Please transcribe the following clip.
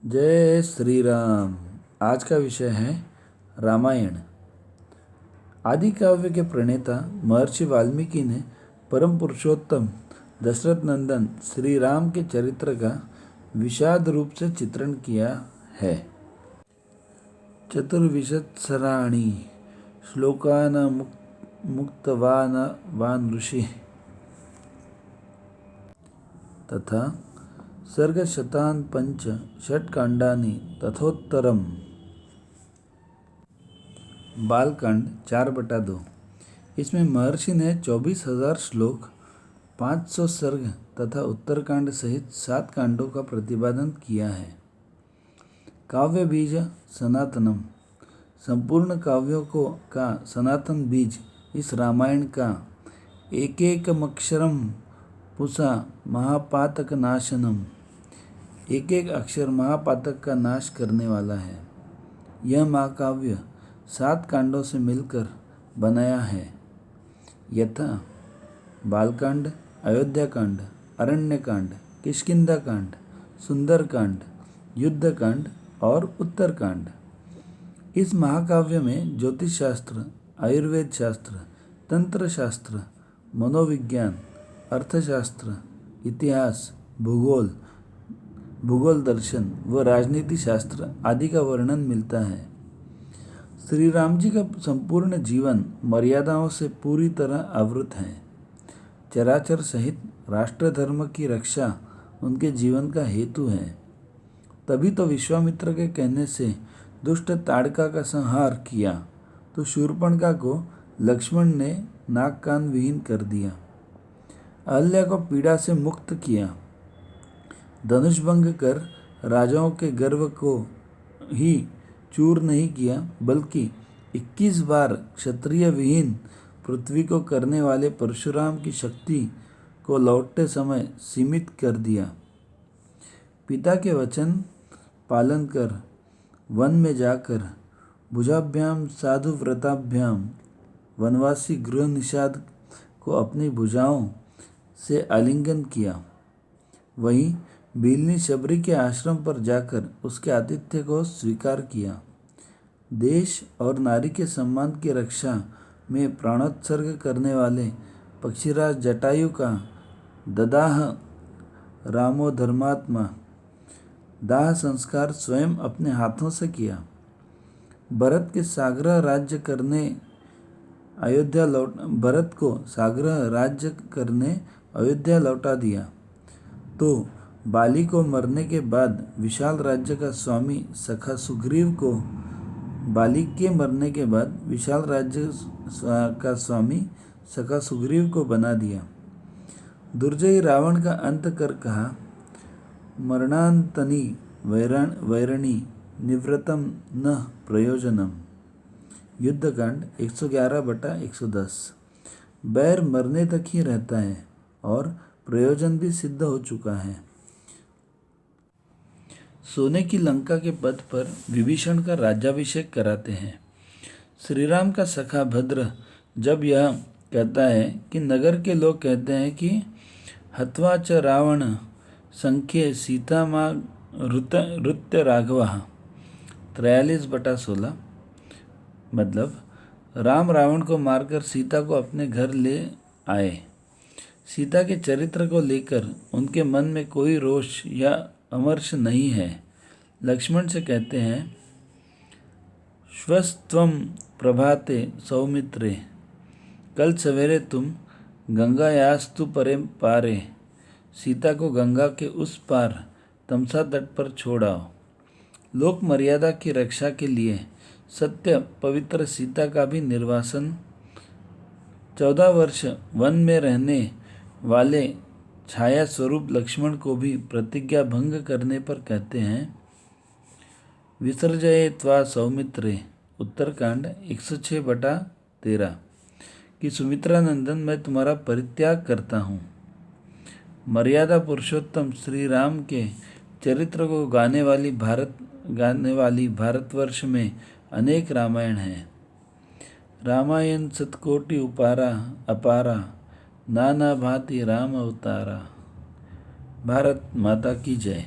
जय श्री राम। आज का विषय है रामायण। आदि काव्य के प्रणेता महर्षि वाल्मीकि ने परम पुरुषोत्तम दशरथ नंदन श्री राम के चरित्र का विषाद रूप से चित्रण किया है। चतुर्विंशत्सराणि श्लोकान् मुक्तवान् ऋषि तथा सर्गशतान् पंच षट्कांडानि तथोत्तरम। बालकांड 4/2। इसमें महर्षि ने 24,000 श्लोक, 500 सर्ग तथा उत्तरकांड सहित 7 कांडों का प्रतिपादन किया है। काव्य बीज सनातनम। संपूर्ण काव्यों का सनातन बीज इस रामायण का एकैकमक्षरम पुंसा महापातक नाशनम। एक एक अक्षर महापातक का नाश करने वाला है। यह महाकाव्य 7 कांडों से मिलकर बनाया है, यथा बालकांड, अयोध्याकांड, अरण्यकांड, किष्किंधाकांड, सुंदरकांड, युद्धकांड और उत्तरकांड। इस महाकाव्य में ज्योतिष शास्त्र, आयुर्वेद शास्त्र, तंत्र शास्त्र, मनोविज्ञान, अर्थशास्त्र, इतिहास, भूगोल दर्शन व राजनीति शास्त्र आदि का वर्णन मिलता है। श्री राम जी का संपूर्ण जीवन मर्यादाओं से पूरी तरह आवृत है। चराचर सहित राष्ट्र धर्म की रक्षा उनके जीवन का हेतु है। तभी तो विश्वामित्र के कहने से दुष्ट ताड़का का संहार किया तो शूर्पणखा को लक्ष्मण ने नाक कान विहीन कर दिया। अहल्या को पीड़ा से मुक्त किया। धनुष भंग कर राजाओं के गर्व को ही चूर नहीं किया, बल्कि 21 बार क्षत्रिय विहीन पृथ्वी को करने वाले परशुराम की शक्ति को लौटते समय सीमित कर दिया। पिता के वचन पालन कर वन में जाकर भुजाभ्याम साधु व्रताभ्याम वनवासी गृह निषाद को अपनी भुजाओं से आलिंगन किया। वहीं भीलनी शबरी के आश्रम पर जाकर उसके आतिथ्य को स्वीकार किया। देश और नारी के सम्मान की रक्षा में प्राणोत्सर्ग करने वाले पक्षीराज जटायु का ददाह रामो धर्मात्मा दाह संस्कार स्वयं अपने हाथों से किया। भरत को साग्रह राज्य करने अयोध्या लौटा दिया तो बाली के मरने के बाद विशाल राज्य का स्वामी सखा सुग्रीव को बना दिया। दुर्जयी रावण का अंत कर कहा, मरणान्तनी वैरणी निवृत्तम न प्रयोजनम। युद्धकांड 111/110। बैर मरने तक ही रहता है और प्रयोजन भी सिद्ध हो चुका है। सोने की लंका के पद पर विभीषण का राज्याभिषेक कराते हैं। श्री राम का सखा भद्र जब यह कहता है कि नगर के लोग कहते हैं कि हत्वा च रावण संख्ये सीता माँ ऋत्य राघव 43/16। मतलब राम रावण को मारकर सीता को अपने घर ले आए। सीता के चरित्र को लेकर उनके मन में कोई रोष या अमर्ष नहीं है। लक्ष्मण से कहते हैं, श्वस्त्वं प्रभाते सौमित्रे, कल सवेरे तुम गंगायास्तु परे पारे। सीता को गंगा के उस पार तमसा तट पर छोड़ आओ। लोक मर्यादा की रक्षा के लिए सत्य पवित्र सीता का भी निर्वासन। 14 वर्ष वन में रहने वाले छाया स्वरूप लक्ष्मण को भी प्रतिज्ञा भंग करने पर कहते हैं, विसर्जयित्वा सौमित्रे उत्तरकांड 106/13 कि सुमित्रा नंदन मैं तुम्हारा परित्याग करता हूँ। मर्यादा पुरुषोत्तम श्री राम के चरित्र को गाने वाली भारतवर्ष में अनेक रामायण हैं। रामायण सतकोटि अपारा नाना भांति राम अवतारा। भारत माता की जय।